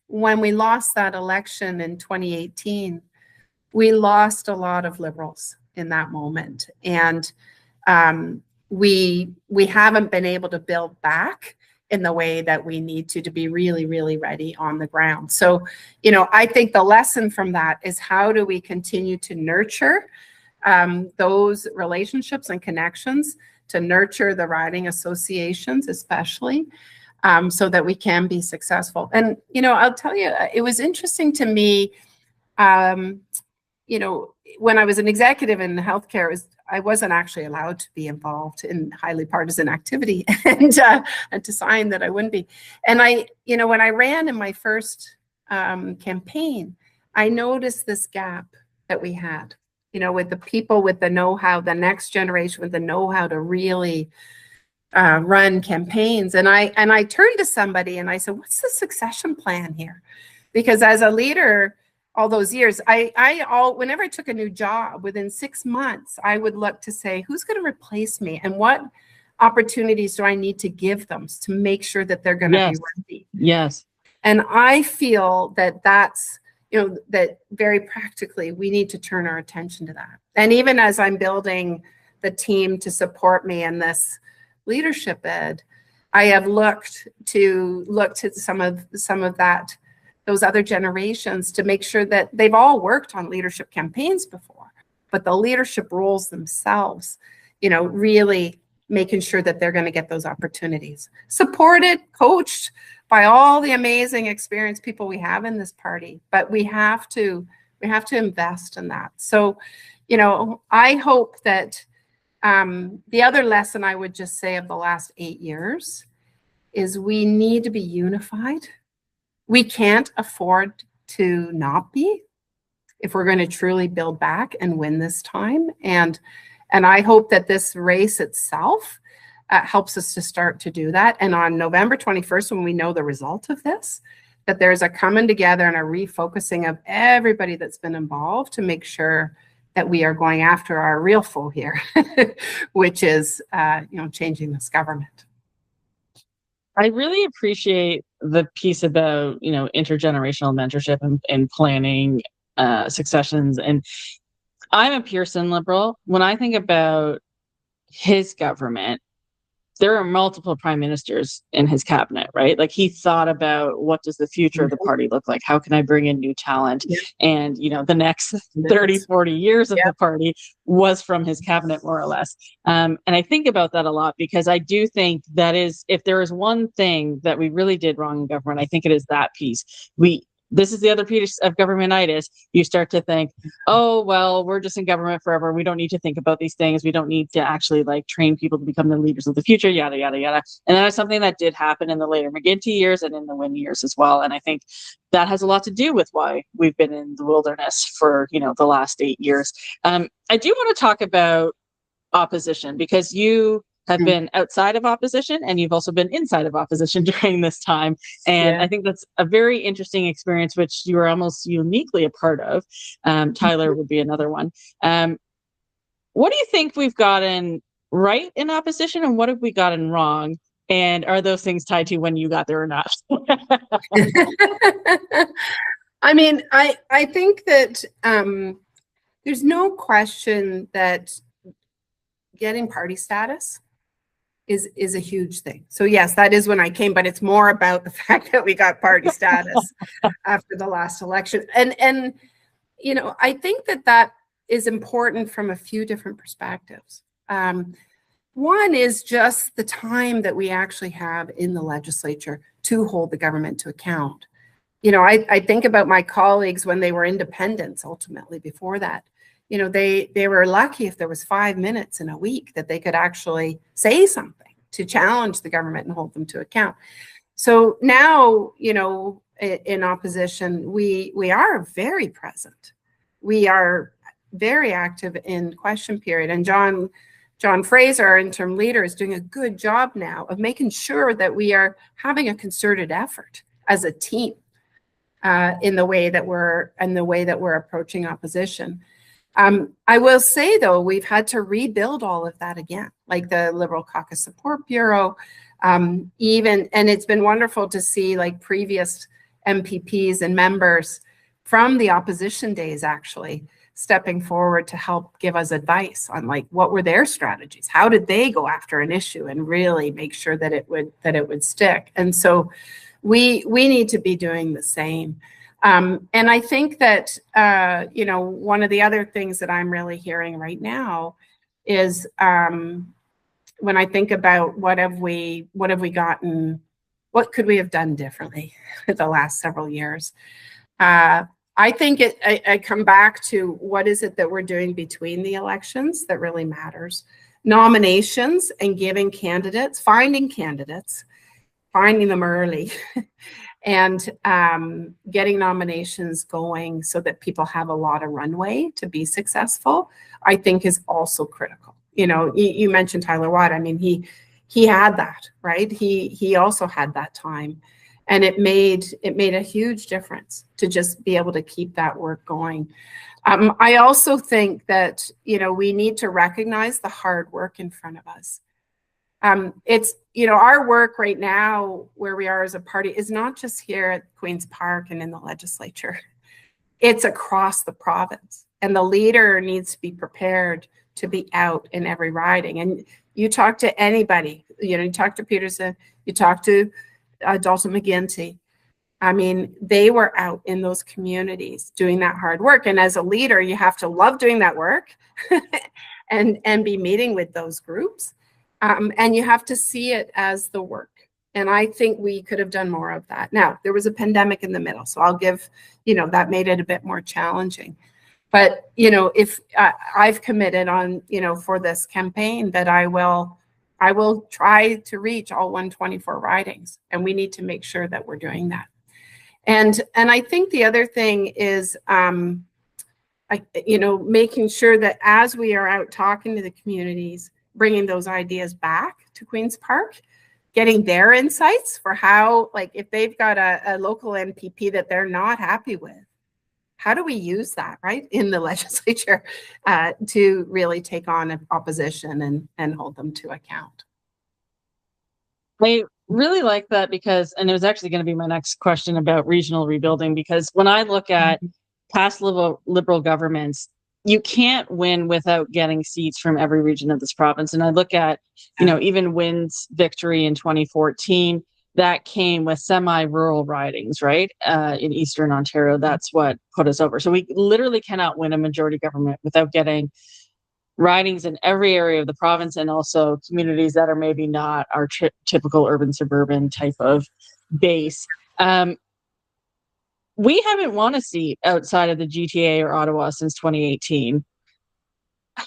[SPEAKER 3] when we lost that election in 2018, we lost a lot of Liberals in that moment. And we haven't been able to build back in the way that we need to be really, really ready on the ground. So, I think the lesson from that is, how do we continue to nurture those relationships and connections, to nurture the riding associations especially, so that we can be successful. And, I'll tell you, it was interesting to me, when I was an executive in healthcare, I wasn't actually allowed to be involved in highly partisan activity and to sign that I wouldn't be. And when I ran in my first campaign, I noticed this gap that we had, with the people with the know-how, the next generation with the know-how to really run campaigns. And I turned to somebody and I said, what's the succession plan here? Because as a leader all those years, whenever I took a new job, within 6 months, I would look to say, who's going to replace me and what opportunities do I need to give them to make sure that they're going to be ready?
[SPEAKER 2] Yes.
[SPEAKER 3] And I feel that that's, that very practically, we need to turn our attention to that. And even as I'm building the team to support me in this leadership ed, I have looked to some of that, those other generations, to make sure that they've all worked on leadership campaigns before, but the leadership roles themselves, really making sure that they're going to get those opportunities, supported, coached by all the amazing experienced people we have in this party. But we have to invest in that. So, I hope that the other lesson I would just say of the last 8 years is we need to be unified. We can't afford to not be if we're going to truly build back and win this time. And I hope that this race itself helps us to start to do that. And on November 21st, when we know the result of this, that there's a coming together and a refocusing of everybody that's been involved to make sure that we are going after our real foe here, which is, changing this government.
[SPEAKER 2] I really appreciate the piece about, intergenerational mentorship and planning successions. And I'm a Pearson Liberal. When I think about his government, there are multiple prime ministers in his cabinet, right? Like, he thought about, what does the future of the party look like? How can I bring in new talent? Yeah. And, the next 30, 40 years of the party was from his cabinet, more or less. And I think about that a lot, because I do think that is, if there is one thing that we really did wrong in government, I think it is that piece. This is the other piece of governmentitis. You start to think, oh, well, we're just in government forever. We don't need to think about these things. We don't need to actually train people to become the leaders of the future, yada, yada, yada. And that is something that did happen in the later McGuinty years and in the Wynne years as well. And I think that has a lot to do with why we've been in the wilderness for, the last 8 years. I do want to talk about opposition, because you have been outside of opposition, and you've also been inside of opposition during this time. And I think that's a very interesting experience, which you are almost uniquely a part of. Tyler would be another one. What do you think we've gotten right in opposition, and what have we gotten wrong? And are those things tied to when you got there or not?
[SPEAKER 3] I mean, I think that there's no question that getting party status is a huge thing. So yes, that is when I came, but it's more about the fact that we got party status after the last election. And you know, I think that is important from a few different perspectives. One is just the time that we actually have in the legislature to hold the government to account. You know, I think about my colleagues when they were independents ultimately before that. You know, they were lucky if there was 5 minutes in a week that they could actually say something to challenge the government and hold them to account. So now, you know, in opposition, we are very present. We are very active in question period. And John Fraser, our interim leader, is doing a good job now of making sure that we are having a concerted effort as a team in the way that we're approaching opposition. I will say, though, we've had to rebuild all of that again, like the Liberal Caucus Support Bureau, and it's been wonderful to see like previous MPPs and members from the opposition days actually stepping forward to help give us advice on like what were their strategies, how did they go after an issue and really make sure that it would stick. And so we need to be doing the same. And I think that, you know, one of the other things that I'm really hearing right now is when I think about what have we gotten, what could we have done differently the last several years? I think I come back to what is it that we're doing between the elections that really matters. Nominations and giving candidates, finding them early, and getting nominations going so that people have a lot of runway to be successful, I think is also critical. You know, you mentioned Tyler Watt. I mean, he had that, right? He also had that time. And it made a huge difference to just be able to keep that work going. I also think that, you know, we need to recognize the hard work in front of us. It's, you know, our work right now where we are as a party is not just here at Queen's Park and in the legislature. It's across the province. And the leader needs to be prepared to be out in every riding. And you talk to anybody, you know, you talk to Peterson, you talk to Dalton McGuinty. I mean, they were out in those communities doing that hard work. And as a leader, you have to love doing that work and be meeting with those groups. And you have to see it as the work. And I think we could have done more of that. Now, there was a pandemic in the middle, so I'll give, you know, that made it a bit more challenging. But, you know, if I've committed on, you know, for this campaign that I will try to reach all 124 ridings, and we need to make sure that we're doing that. And I think the other thing is, you know, making sure that as we are out talking to the communities, bringing those ideas back to Queen's Park, getting their insights for how, like, if they've got a local MPP that they're not happy with, how do we use that, right, in the legislature to really take on opposition and hold them to account?
[SPEAKER 2] I really like that because, and it was actually going to be my next question about regional rebuilding, because when I look at past liberal governments, you can't win without getting seats from every region of this province. And I look at, you know, even Wynn's victory in 2014, that came with semi-rural ridings, right? In Eastern Ontario, that's what put us over. So we literally cannot win a majority government without getting ridings in every area of the province, and also communities that are maybe not our typical urban suburban type of base. We haven't won a seat outside of the GTA or Ottawa since 2018.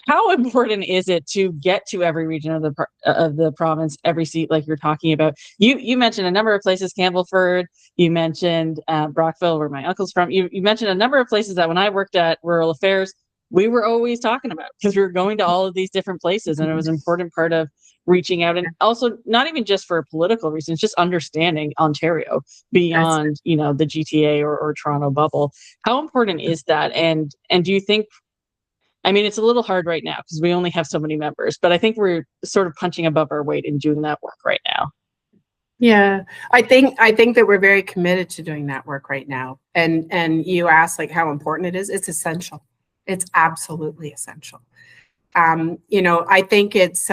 [SPEAKER 2] How important is it to get to every region of the province, every seat, like you're talking about? You mentioned a number of places, Campbellford. You mentioned Brockville, where my uncle's from. You mentioned a number of places that when I worked at Rural Affairs, we were always talking about, because we were going to all of these different places, and it was an important part of reaching out, and also not even just for political reasons, just understanding Ontario beyond, you know, the GTA or Toronto bubble. How important is that? And do you think, I mean, it's a little hard right now because we only have so many members, but I think we're sort of punching above our weight in doing that work right now.
[SPEAKER 3] Yeah, I think that we're very committed to doing that work right now. And you asked like how important it is. It's essential. It's absolutely essential. You know, I think it's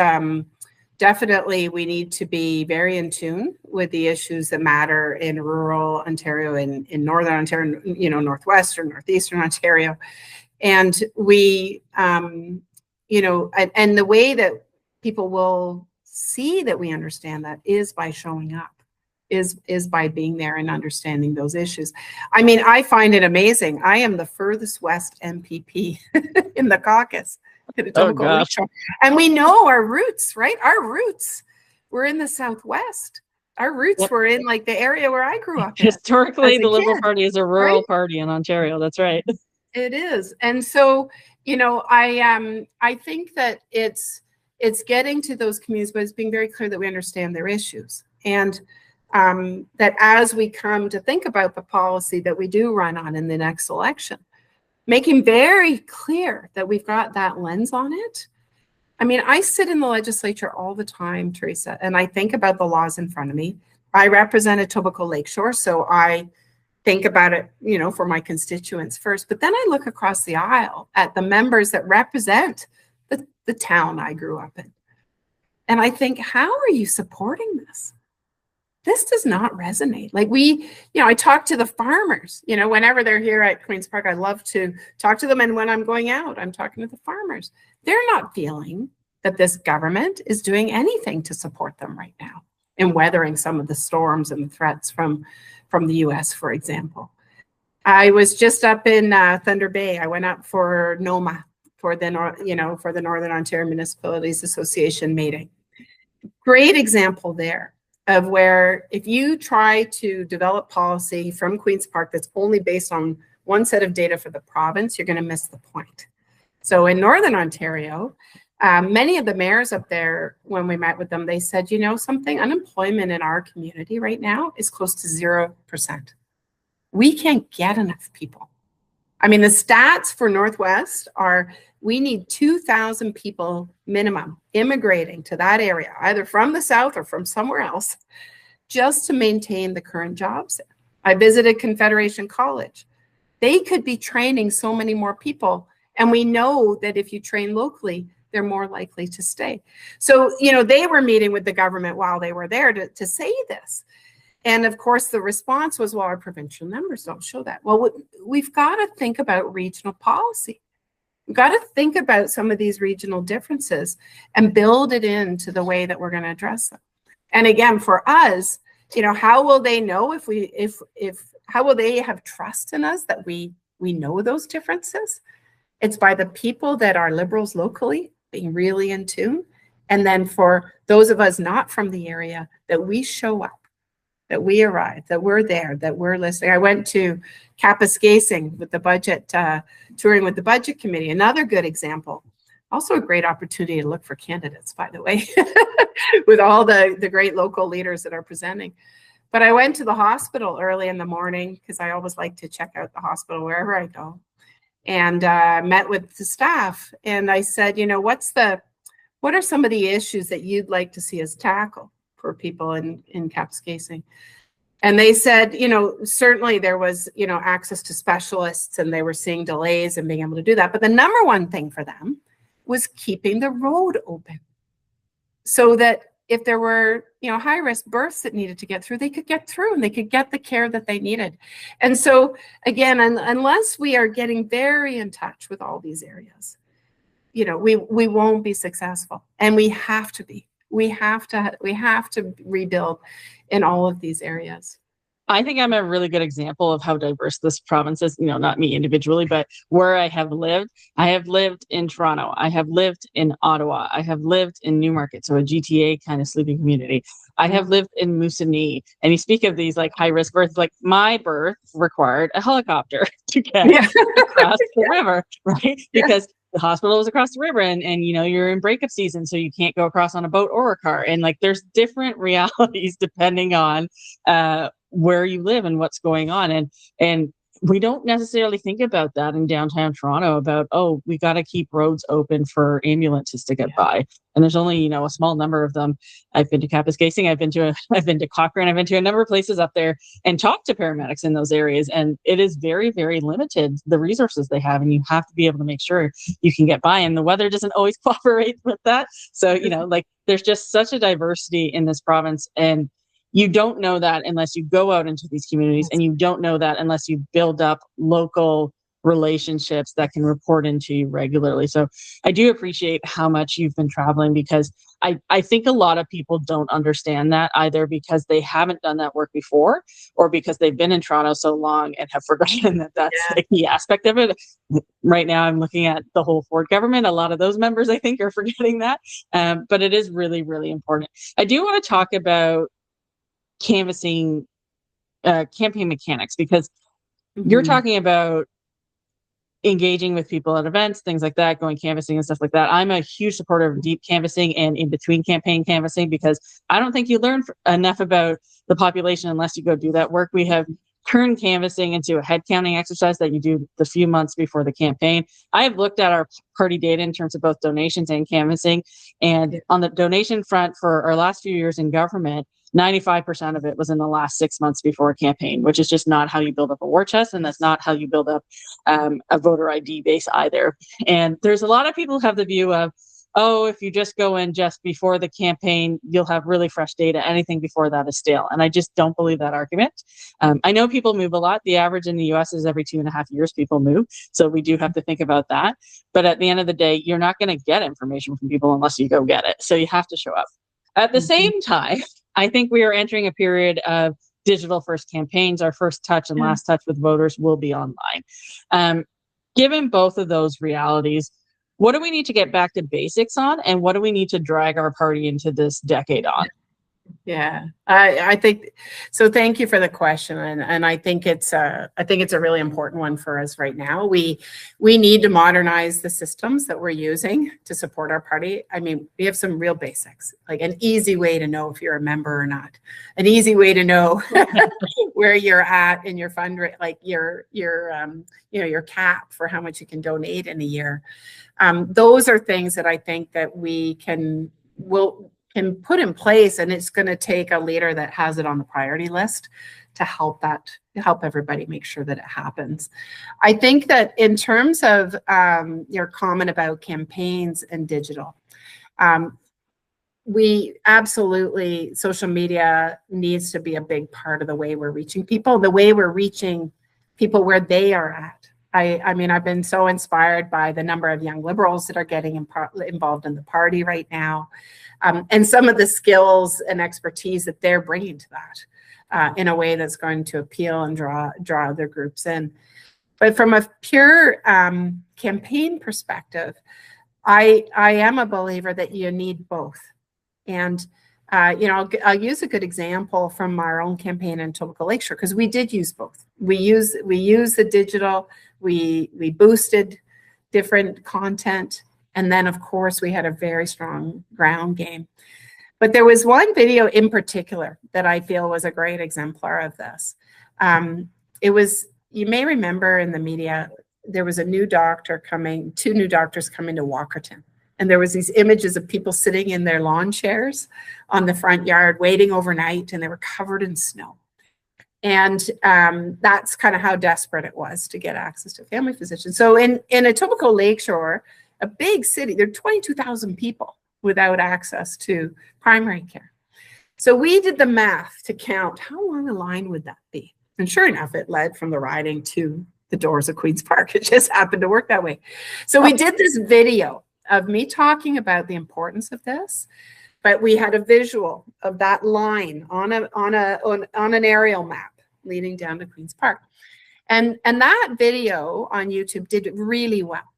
[SPEAKER 3] definitely we need to be very in tune with the issues that matter in rural Ontario and in Northern Ontario, you know, Northwestern, Northeastern Ontario. And we, you know, and the way that people will see that we understand that is by showing up, is by being there and understanding those issues. I mean, I find it amazing. I am the furthest west MPP in the caucus. And we know our roots, right? Our roots were in the Southwest. Our roots were in like the area where I grew up.
[SPEAKER 2] Historically, the Liberal Party is a rural party in Ontario. That's right.
[SPEAKER 3] It is. And so, you know, I think that it's getting to those communities, but it's being very clear that we understand their issues. And that as we come to think about the policy that we do run on in the next election, making very clear that we've got that lens on it. I mean, I sit in the legislature all the time, Teresa, and I think about the laws in front of me. I represent Etobicoke Lakeshore, so I think about it, you know, for my constituents first. But then I look across the aisle at the members that represent the town I grew up in. And I think, how are you supporting this? This does not resonate. Like you know, I talk to the farmers, you know, whenever they're here at Queen's Park, I love to talk to them. And when I'm going out, I'm talking to the farmers. They're not feeling that this government is doing anything to support them right now in weathering some of the storms and the threats from the US, for example. I was just up in Thunder Bay. I went up for NOMA, for the Northern Ontario Municipalities Association meeting. Great example there of where if you try to develop policy from Queen's Park that's only based on one set of data for the province, you're going to miss the point. So in Northern Ontario, many of the mayors up there, when we met with them, they said, you know something, unemployment in our community right now is close to 0%. We can't get enough people. I mean, the stats for Northwest are we need 2,000 people minimum immigrating to that area, either from the south or from somewhere else, just to maintain the current jobs. I visited Confederation College. They could be training so many more people. And we know that if you train locally, they're more likely to stay. So, you know, they were meeting with the government while they were there to say this. And of course, the response was, well, our provincial numbers don't show that. Well, we've got to think about regional policy. We've got to think about some of these regional differences and build it into the way that we're going to address them. And again, for us, you know, how will they know how will they have trust in us that we know those differences? It's by the people that are Liberals locally being really in tune. And then for those of us not from the area, that we show up, that we arrive, that we're there, that we're listening. I went to Kapuskasing with the budget, touring with the budget committee, another good example. Also a great opportunity to look for candidates, by the way, with all the great local leaders that are presenting. But I went to the hospital early in the morning because I always like to check out the hospital wherever I go, and met with the staff. And I said, you know, what are some of the issues that you'd like to see us tackle for people in Kapuskasing? And they said, you know, certainly there was, you know, access to specialists, and they were seeing delays in being able to do that. But the number one thing for them was keeping the road open so that if there were, you know, high-risk births that needed to get through, they could get through and they could get the care that they needed. And so, again, unless we are getting very in touch with all these areas, you know, we won't be successful. And we have to be. We have to rebuild in all of these areas.
[SPEAKER 2] I think I'm a really good example of how diverse this province is, not me individually, but where I have lived. I have lived in Toronto. I have lived in Ottawa. I have lived in Newmarket, so a GTA kind of sleeping community. I have lived in Moosonee. And you speak of these like high risk births, like my birth required a helicopter to get across the river, right? Because the hospital was across the river and you're in breakup season, so you can't go across on a boat or a car. And like there's different realities depending on where you live and what's going on. And we don't necessarily think about that in downtown Toronto about, oh, we got to keep roads open for ambulances to get by. And there's only, a small number of them. I've been to Kapuskasing, I've been to Cochrane, I've been to a number of places up there and talked to paramedics in those areas. And it is very, very limited, the resources they have. And you have to be able to make sure you can get by. And the weather doesn't always cooperate with that. So, like there's just such a diversity in this province. And you don't know that unless you go out into these communities, and you don't know that unless you build up local relationships that can report into you regularly. So I do appreciate how much you've been traveling, because I think a lot of people don't understand that, either because they haven't done that work before or because they've been in Toronto so long and have forgotten that that's the key aspect of it. Right now, I'm looking at the whole Ford government. A lot of those members, I think, are forgetting that. But it is really, really important. I do want to talk about canvassing, campaign mechanics, because you're talking about engaging with people at events, things like that, going canvassing and stuff like that. I'm a huge supporter of deep canvassing and in between campaign canvassing, because I don't think you learn enough about the population unless you go do that work. We have turned canvassing into a head counting exercise that you do the few months before the campaign. I have looked at our party data in terms of both donations and canvassing. And on the donation front, for our last few years in government, 95% of it was in the last 6 months before a campaign, which is just not how you build up a war chest. And that's not how you build up a voter ID base either. And there's a lot of people who have the view of, oh, if you just go in just before the campaign, you'll have really fresh data. Anything before that is stale. And I just don't believe that argument. I know people move a lot. The average in the US is every 2.5 years people move. So we do have to think about that. But at the end of the day, you're not going to get information from people unless you go get it. So you have to show up. At the same time, I think we are entering a period of digital first campaigns. Our first touch and last touch with voters will be online. Given both of those realities, what do we need to get back to basics on, and what do we need to drag our party into this decade on?
[SPEAKER 3] Yeah, I think so. Thank you for the question, and I think it's a really important one for us right now. We need to modernize the systems that we're using to support our party. I mean, we have some real basics, like an easy way to know if you're a member or not, an easy way to know where you're at in your fundraising, like your cap for how much you can donate in a year. Those are things that I think that we can put in place, and it's going to take a leader that has it on the priority list to help everybody make sure that it happens. I think that in terms of your comment about campaigns and digital, we absolutely, social media needs to be a big part of the way we're reaching people, the way we're reaching people where they are at. I mean, I've been so inspired by the number of young liberals that are getting involved in the party right now, and some of the skills and expertise that they're bringing to that in a way that's going to appeal and draw other groups in. But from a pure campaign perspective, I am a believer that you need both. And I'll use a good example from our own campaign in Etobicoke Lakeshore, because we did use both. We use the digital, we boosted different content, and then of course we had a very strong ground game. But there was one video in particular that I feel was a great exemplar of this. It was, you may remember in the media, there was two new doctors coming to Walkerton. And there was these images of people sitting in their lawn chairs on the front yard waiting overnight, and they were covered in snow. And that's kind of how desperate it was to get access to a family physician. So in Etobicoke Lakeshore, a big city, there are 22,000 people without access to primary care. So we did the math to count how long a line would that be. And sure enough, it led from the riding to the doors of Queen's Park. It just happened to work that way. So we did this video of me talking about the importance of this, but we had a visual of that line on an aerial map, leading down to Queen's Park. And that video on YouTube did really well,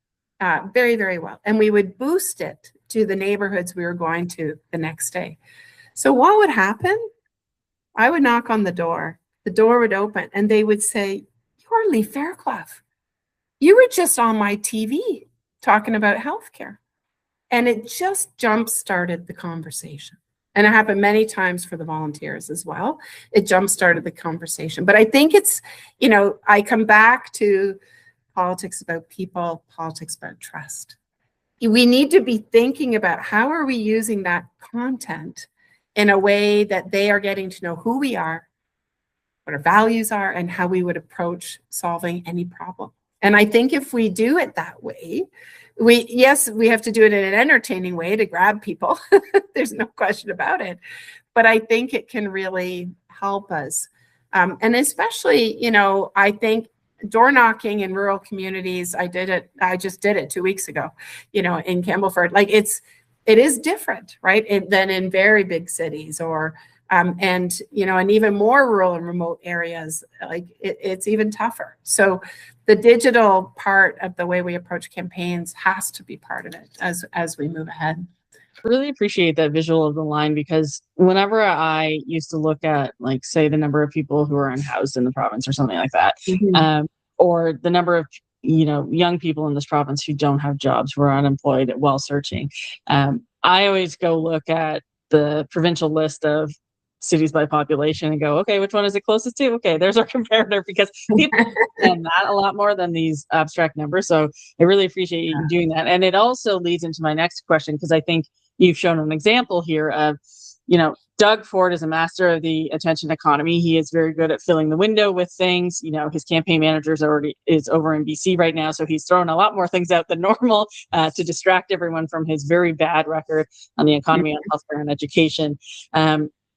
[SPEAKER 3] very, very well. And we would boost it to the neighborhoods we were going to the next day. So what would happen? I would knock on the door would open, and they would say, "You're Lee Fairclough. You were just on my TV talking about healthcare." And it just jump-started the conversation. And it happened many times for the volunteers as well. It jump-started the conversation. But I think it's, I come back to politics about people, politics about trust. We need to be thinking about how are we using that content in a way that they are getting to know who we are, what our values are, and how we would approach solving any problem. And I think if we do it that way, we have to do it in an entertaining way to grab people. There's no question about it. But I think it can really help us. And especially, I think door knocking in rural communities, I just did it 2 weeks ago, in Campbellford. Like it is different, right? Than in very big cities or, and even more rural and remote areas, like it's even tougher. So the digital part of the way we approach campaigns has to be part of it as we move ahead.
[SPEAKER 2] Really appreciate that visual of the line, because whenever I used to look at, like, say, the number of people who are unhoused in the province or something like that, or the number of young people in this province who don't have jobs, who are unemployed while searching, I always go look at the provincial list of cities by population and go, okay, which one is it closest to? Okay, there's our comparator, because people understand that a lot more than these abstract numbers. So I really appreciate you doing that. And it also leads into my next question, because I think you've shown an example here of, Doug Ford is a master of the attention economy. He is very good at filling the window with things. His campaign manager is over in BC right now, so he's throwing a lot more things out than normal to distract everyone from his very bad record on the economy, on healthcare and education.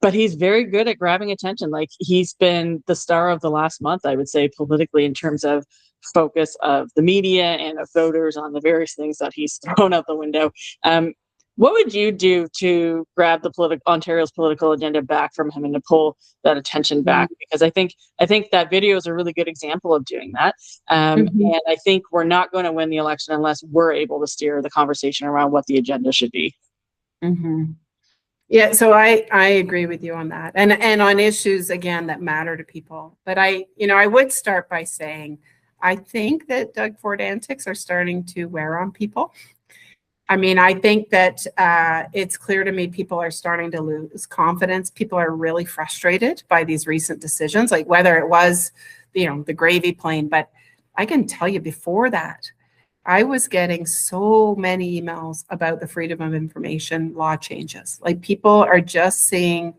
[SPEAKER 2] But he's very good at grabbing attention. Like, he's been the star of the last month, I would say, politically, in terms of focus of the media and of voters on the various things that he's thrown out the window. What would you do to grab the Ontario's political agenda back from him and to pull that attention back? Because I think that video is a really good example of doing that. And I think we're not going to win the election unless we're able to steer the conversation around what the agenda should be.
[SPEAKER 3] Yeah, so I agree with you on that, and on issues, again, that matter to people. But I would start by saying I think that Doug Ford antics are starting to wear on people. I mean, I think that it's clear to me people are starting to lose confidence. People are really frustrated by these recent decisions, like whether it was, the gravy plane. But I can tell you, before that, I was getting so many emails about the Freedom of Information law changes. Like, people are just seeing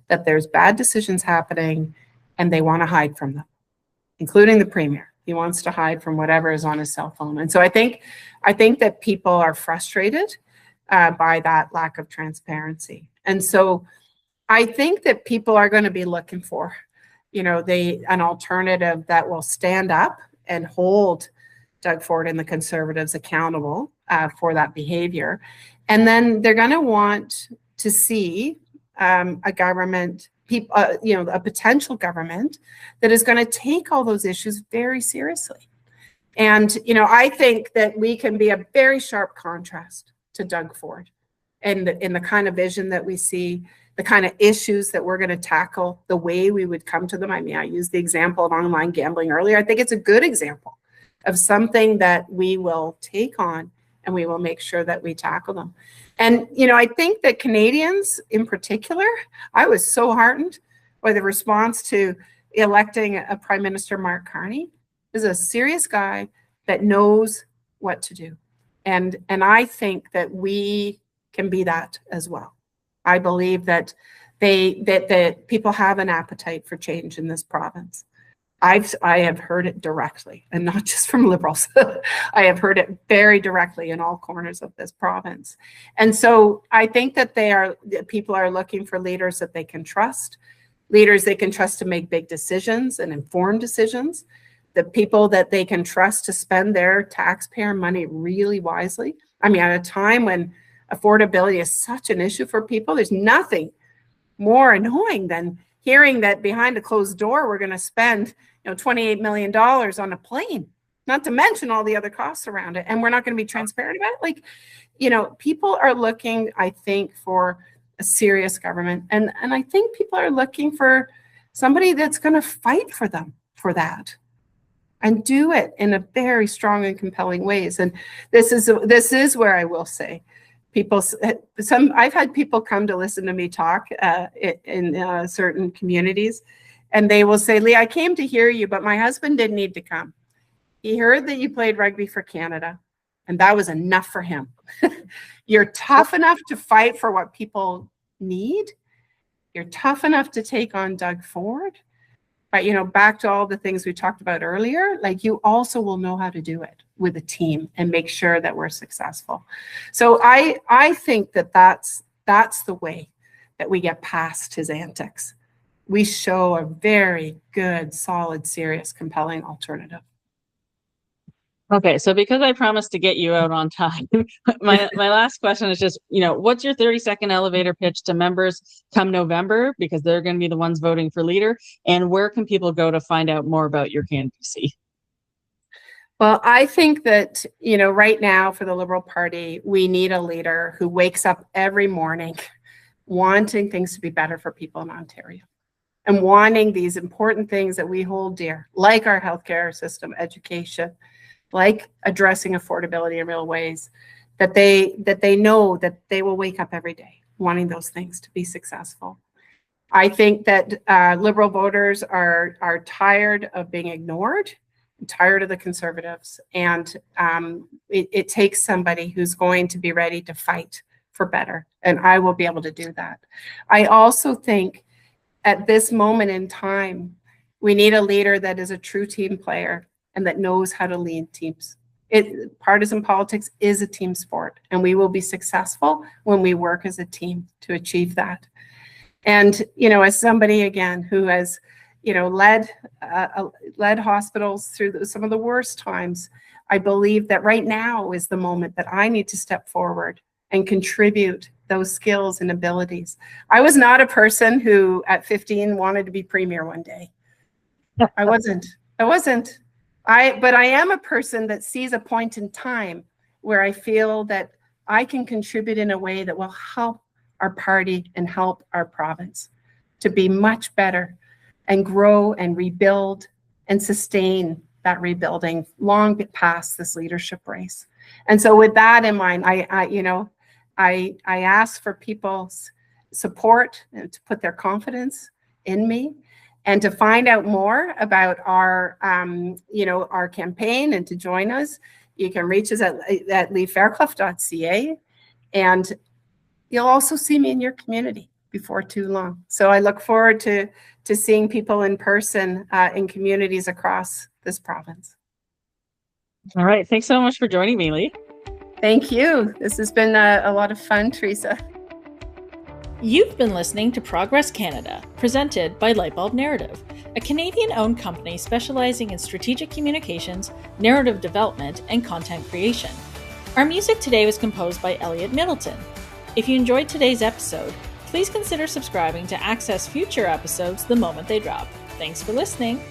[SPEAKER 3] that there's bad decisions happening and they want to hide from them, including the Premier. He wants to hide from whatever is on his cell phone. And so I think that people are frustrated by that lack of transparency. And so I think that people are going to be looking for, an alternative that will stand up and hold Doug Ford and the Conservatives accountable for that behavior. And then they're going to want to see a government, a potential government that is going to take all those issues very seriously. And, I think that we can be a very sharp contrast to Doug Ford and in the kind of vision that we see, the kind of issues that we're going to tackle, the way we would come to them. I mean, I used the example of online gambling earlier. I think it's a good example of something that we will take on and we will make sure that we tackle them. And, I think that Canadians in particular, I was so heartened by the response to electing a Prime Minister, Mark Carney. Is a serious guy that knows what to do. And I think that we can be that as well. I believe that that people have an appetite for change in this province. I have heard it directly, and not just from Liberals. I have heard it very directly in all corners of this province. And so I think that people are looking for leaders that they can trust, leaders they can trust to make big decisions and informed decisions, the people that they can trust to spend their taxpayer money really wisely. I mean, at a time when affordability is such an issue for people, there's nothing more annoying than hearing that behind a closed door, we're going to spend, $28 million on a plane, not to mention all the other costs around it. And we're not going to be transparent about it. Like, people are looking, I think, for a serious government. And I think people are looking for somebody that's going to fight for them for that and do it in a very strong and compelling ways. And this is where I will say, I've had people come to listen to me talk in certain communities, and they will say, Lee, I came to hear you, but my husband didn't need to come. He heard that you played rugby for Canada, and that was enough for him. You're tough enough to fight for what people need. You're tough enough to take on Doug Ford. But, back to all the things we talked about earlier, like, you also will know how to do it with a team and make sure that we're successful. So I think that that's the way that we get past his antics. We show a very good, solid, serious, compelling alternative.
[SPEAKER 2] Okay, so because I promised to get you out on time, my last question is just, what's your 30-second elevator pitch to members come November, because they're going to be the ones voting for leader, and where can people go to find out more about your candidacy?
[SPEAKER 3] Well, I think that, right now for the Liberal Party, we need a leader who wakes up every morning wanting things to be better for people in Ontario and wanting these important things that we hold dear, like our healthcare system, education, like addressing affordability in real ways, that they know that they will wake up every day wanting those things to be successful. I think that Liberal voters are tired of being ignored, tired of the Conservatives, and it takes somebody who's going to be ready to fight for better, and I will be able to do that. I also think at this moment in time, we need a leader that is a true team player and that knows how to lead teams. Partisan politics is a team sport, and we will be successful when we work as a team to achieve that. And, as somebody, again, who has, led hospitals through some of the worst times, I believe that right now is the moment that I need to step forward and contribute those skills and abilities. I was not a person who at 15 wanted to be premier one day. I wasn't. But I am a person that sees a point in time where I feel that I can contribute in a way that will help our party and help our province to be much better and grow and rebuild and sustain that rebuilding long past this leadership race. And so with that in mind, I ask for people's support and to put their confidence in me, and to find out more about our campaign and to join us. You can reach us at leefairclough.ca, and you'll also see me in your community before too long. So I look forward to seeing people in person in communities across this province.
[SPEAKER 2] All right. Thanks so much for joining me, Lee.
[SPEAKER 3] Thank you. This has been a lot of fun, Teresa.
[SPEAKER 1] You've been listening to Progress Canada, presented by Lightbulb Narrative, a Canadian-owned company specializing in strategic communications, narrative development, and content creation. Our music today was composed by Elliot Middleton. If you enjoyed today's episode, please consider subscribing to access future episodes the moment they drop. Thanks for listening.